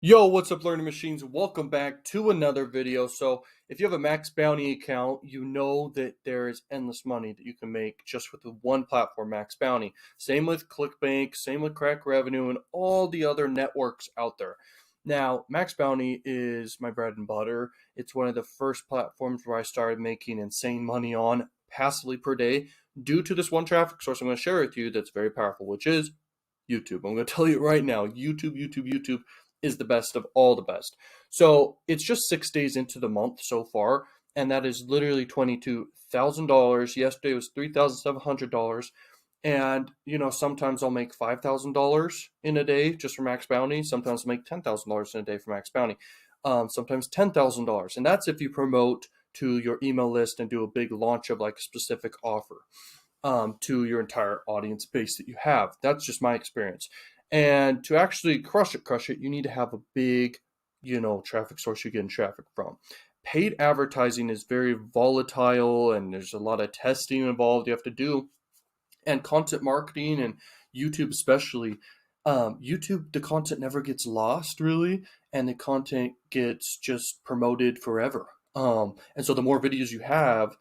Yo, what's up, learning machines? Welcome back to another video. So, if you have a Maxbounty account, you know that there is endless money that you can make just with the one platform, Maxbounty. Same with ClickBank, same with Crack Revenue, and all the other networks out there. Now, Maxbounty is my bread and butter. It's one of the first platforms where I started making insane money on passively per day due to this one traffic source I'm going to share with you that's very powerful, which is YouTube. I'm going to tell you right now, YouTube is the best of all the best. So it's just 6 days into the month so far, and that is literally $22,000. Yesterday was $3,700. And sometimes I'll make $5,000 in a day just for Maxbounty. Sometimes I'll make $10,000 in a day for Maxbounty. Sometimes $10,000, and that's if you promote to your email list and do a big launch of like a specific offer to your entire audience base that you have. That's just my experience. And to actually crush it, you need to have a big, traffic source you're getting traffic from. Paid advertising is very volatile and there's a lot of testing involved you have to do. And content marketing and YouTube especially. YouTube, the content never gets lost really, and the content gets just promoted forever. And so the more videos you have,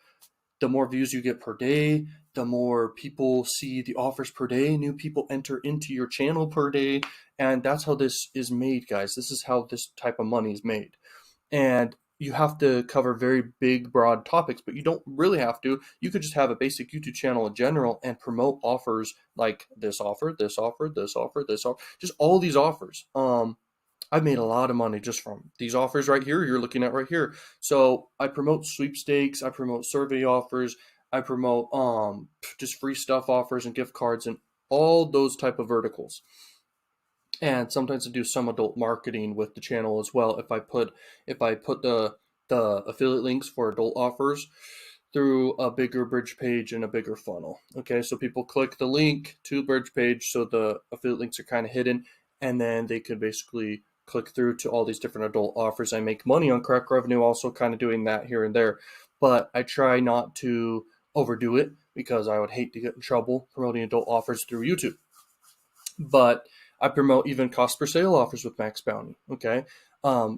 the more views you get per day, the more people see the offers per day, new people enter into your channel per day. And that's how this is made, guys. This is how this type of money is made. And you have to cover very big, broad topics, but you don't really have to. You could just have a basic YouTube channel in general and promote offers like this offer, this offer, this offer, this offer, just all these offers. I've made a lot of money just from these offers right here you're looking at right here. So I promote sweepstakes, I promote survey offers, I promote just free stuff offers and gift cards and all those type of verticals. And sometimes I do some adult marketing with the channel as well. If I put the affiliate links for adult offers through a bigger bridge page and a bigger funnel. Okay, so people click the link to bridge page, so the affiliate links are kind of hidden, and then they could basically click through to all these different adult offers. I make money on Crack Revenue, also kind of doing that here and there, but I try not to overdo it because I would hate to get in trouble promoting adult offers through YouTube. But I promote even cost per sale offers with Maxbounty. Okay.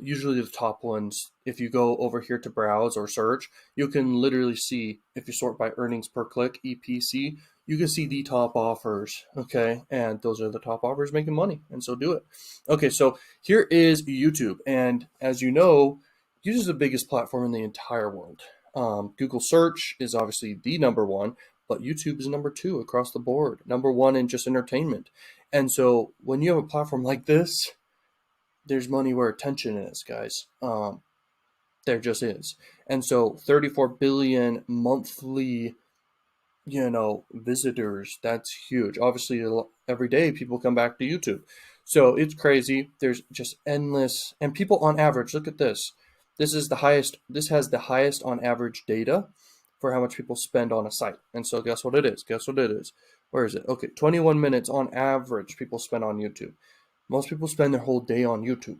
Usually the top ones, if you go over here to browse or search, you can literally see, if you sort by earnings per click, EPC, you can see the top offers. Okay. And those are the top offers making money. And so do it. Okay. So here is YouTube. And as you know, YouTube is the biggest platform in the entire world. Google search is obviously the number one, but YouTube is number two across the board, number one in just entertainment. And so when you have a platform like this, there's money where attention is, guys. There just is. And so 34 billion monthly, visitors, that's huge. Obviously, every day people come back to YouTube. So it's crazy. There's just endless, and people on average, look at this. This has the highest on average data for how much people spend on a site. And so guess what it is? Where is it? Okay, 21 minutes on average people spend on YouTube. Most people spend their whole day on YouTube.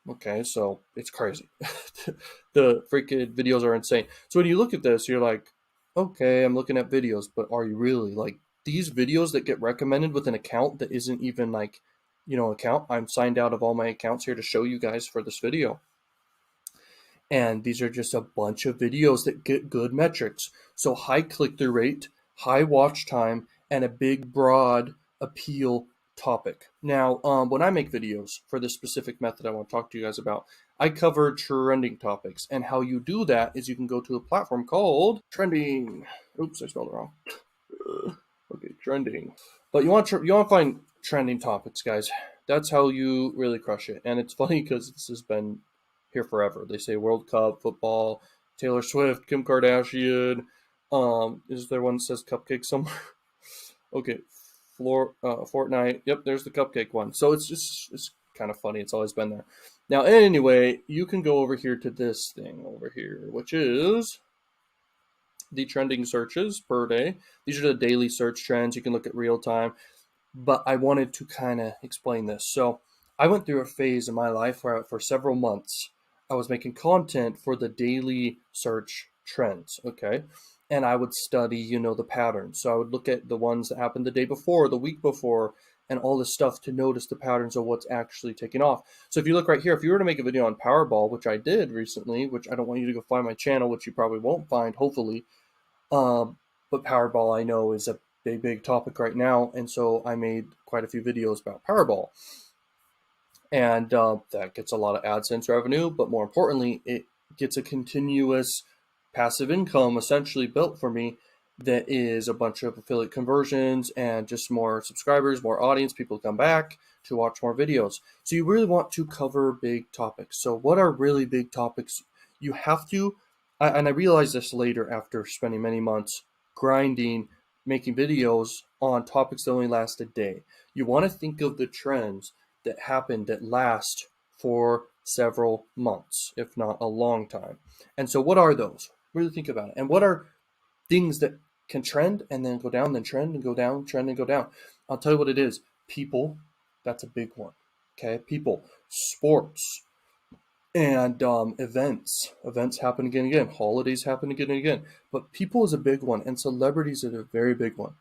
Okay, so it's crazy. The freaking videos are insane. So when you look at this, you're like, okay, I'm looking at videos, but are you really? Like, these videos that get recommended with an account that isn't even like, account. I'm signed out of all my accounts here to show you guys for this video. And these are just a bunch of videos that get good metrics. So high click-through rate, high watch time, and a big, broad appeal topic. Now, when I make videos for this specific method I want to talk to you guys about, I cover trending topics. And how you do that is you can go to a platform called Trending. Oops, I spelled it wrong. Okay, Trending. But you want to find trending topics, guys. That's how you really crush it. And it's funny because this has been here forever. They say World Cup, football, Taylor Swift, Kim Kardashian. Is there one that says cupcake somewhere? Okay, Fortnite. Yep, there's the cupcake one. So it's kind of funny. It's always been there. Now, anyway, you can go over here to this thing over here, which is the trending searches per day. These are the daily search trends. You can look at real time. But I wanted to kind of explain this. So I went through a phase in my life where for several months, I was making content for the daily search trends, okay? And I would study, the patterns. So I would look at the ones that happened the day before, the week before, and all this stuff to notice the patterns of what's actually taking off. So if you look right here, if you were to make a video on Powerball, which I did recently, which I don't want you to go find my channel, which you probably won't find, hopefully, but Powerball I know is a big topic right now, and so I made quite a few videos about Powerball. And that gets a lot of AdSense revenue, but more importantly, it gets a continuous passive income essentially built for me that is a bunch of affiliate conversions and just more subscribers, more audience, people come back to watch more videos. So you really want to cover big topics. So what are really big topics? You have to, and I realized this later after spending many months grinding, making videos on topics that only last a day. You want to think of the trends that happen that last for several months, if not a long time. And so what are those? Really think about it. And what are things that can trend and then go down, then trend and go down, trend and go down? I'll tell you what it is. People, that's a big one. Okay, people, sports, and events. Events happen again and again. Holidays happen again and again. But people is a big one, and celebrities are a very big one.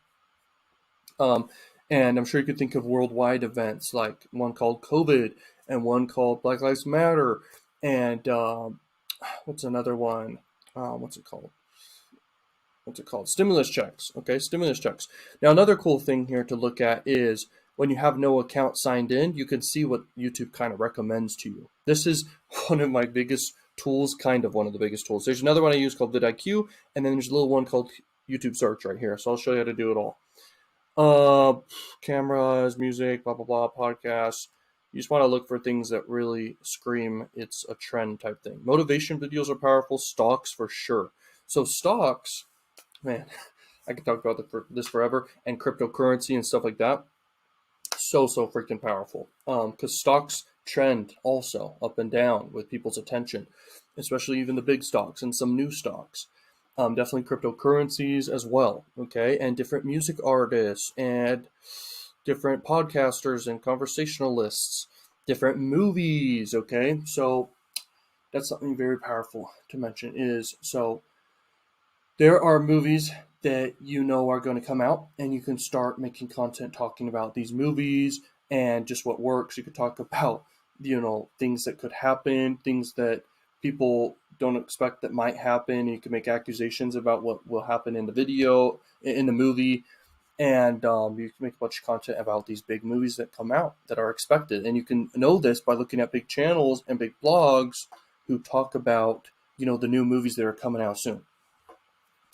And I'm sure you could think of worldwide events like one called COVID and one called Black Lives Matter. And what's another one? What's it called? Stimulus checks. Okay, stimulus checks. Now, another cool thing here to look at is when you have no account signed in, you can see what YouTube kind of recommends to you. This is one of my biggest tools, kind of one of the biggest tools. There's another one I use called vidIQ, and then there's a little one called YouTube Search right here. So I'll show you how to do it all. Cameras, music, blah, blah, blah, podcasts. You just want to look for things that really scream it's a trend type thing. Motivation videos are powerful. Stocks for sure. So stocks, man, I could talk about this forever, and cryptocurrency and stuff like that. So freaking powerful. Because stocks trend also up and down with people's attention, especially even the big stocks and some new stocks. Definitely cryptocurrencies as well, okay? And different music artists and different podcasters and conversationalists, different movies, okay? So that's something very powerful to mention is, so there are movies that you know are going to come out, and you can start making content talking about these movies and just what works. You could talk about, things that could happen, things that people don't expect that might happen. You can make accusations about what will happen in the video, in the movie, and you can make a bunch of content about these big movies that come out that are expected. And you can know this by looking at big channels and big blogs who talk about, the new movies that are coming out soon.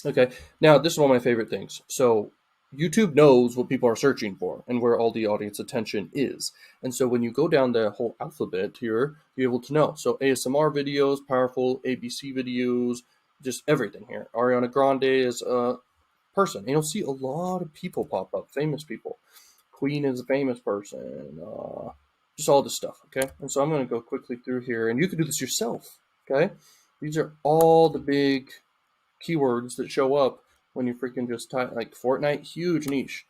Okay, now this is one of my favorite things. So YouTube knows what people are searching for and where all the audience attention is. And so when you go down the whole alphabet here, you're able to know. So ASMR videos, powerful ABC videos, just everything here. Ariana Grande is a person. And you'll see a lot of people pop up, famous people. Queen is a famous person. Just all this stuff, okay? And so I'm going to go quickly through here. And you can do this yourself, okay? These are all the big keywords that show up when you freaking just type, like Fortnite, huge niche.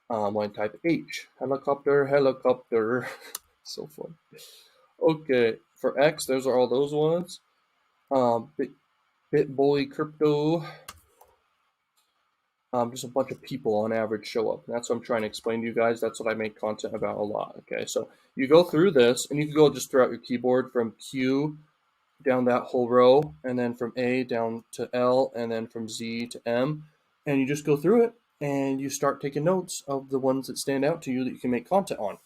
When I type H, helicopter, so fun. Okay, for X, those are all those ones. BitBoy crypto. Just a bunch of people on average show up. And that's what I'm trying to explain to you guys. That's what I make content about a lot. Okay, so you go through this, and you can go just throughout your keyboard from Q down that whole row, and then from A down to L, and then from Z to M, and you just go through it, and you start taking notes of the ones that stand out to you that you can make content on,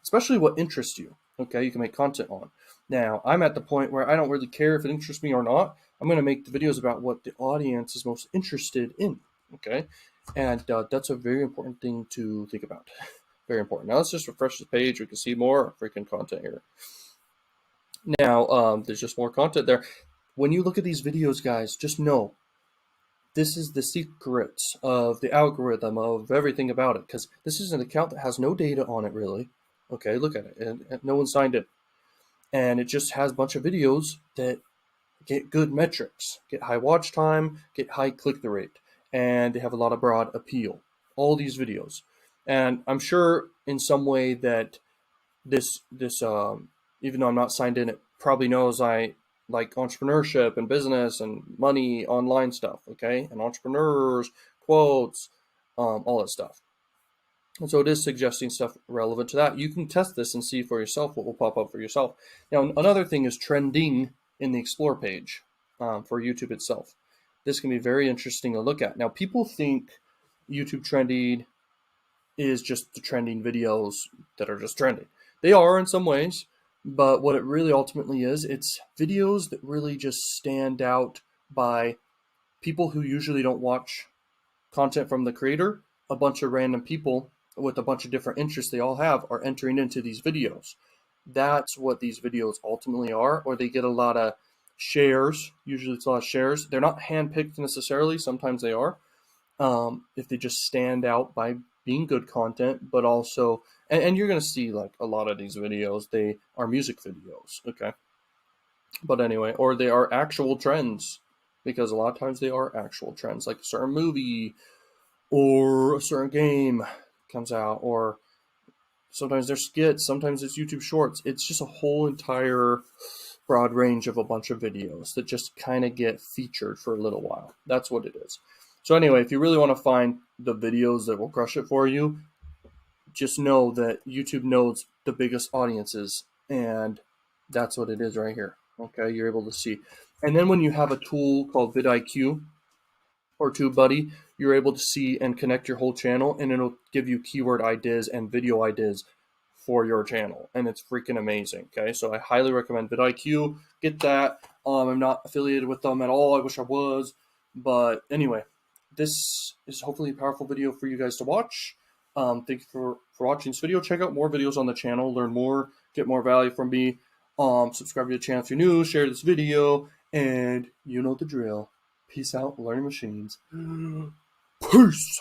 especially what interests you. Okay, you can make content on. Now, I'm at the point where I don't really care if it interests me or not. I'm going to make the videos about what the audience is most interested in. Okay, and that's a very important thing to think about. Very important. Now let's just refresh the page. We can see more freaking content here. Now, there's just more content there. When you look at these videos, guys, just know this is the secrets of the algorithm of everything about it, because this is an account that has no data on it, really. Okay, look at it. And no one signed it. And it just has a bunch of videos that get good metrics, get high watch time, get high click-through rate, and they have a lot of broad appeal. All these videos. And I'm sure in some way that this even though I'm not signed in, it probably knows I like entrepreneurship and business and money, online stuff, okay? And entrepreneurs, quotes, all that stuff. And so it is suggesting stuff relevant to that. You can test this and see for yourself what will pop up for yourself. Now, another thing is trending in the Explore page for YouTube itself. This can be very interesting to look at. Now, people think YouTube trending is just the trending videos that are just trending. They are in some ways, but what it really ultimately is, it's videos that really just stand out by people who usually don't watch content from the creator. A bunch of random people with a bunch of different interests they all have are entering into these videos. That's what these videos ultimately are, or they get a lot of shares. Usually it's a lot of shares. They're not handpicked necessarily. Sometimes they are. If they just stand out by being good content, but also, and you're going to see like a lot of these videos, they are music videos. Okay. But anyway, or they are actual trends, because a lot of times they are actual trends, like a certain movie or a certain game comes out, or sometimes they're skits, sometimes it's YouTube shorts. It's just a whole entire broad range of a bunch of videos that just kind of get featured for a little while. That's what it is. So anyway, if you really want to find the videos that will crush it for you, just know that YouTube knows the biggest audiences, and that's what it is right here. Okay, you're able to see. And then when you have a tool called vidIQ or TubeBuddy, you're able to see and connect your whole channel, and it'll give you keyword ideas and video ideas for your channel, and it's freaking amazing. Okay, so I highly recommend vidIQ. Get that. I'm not affiliated with them at all. I wish I was, but anyway, this is hopefully a powerful video for you guys to watch. Thank you for watching this video. Check out more videos on the channel, learn more, get more value from me. Subscribe to the channel if you're new, share this video, and you know the drill. Peace out, learning machines. Peace.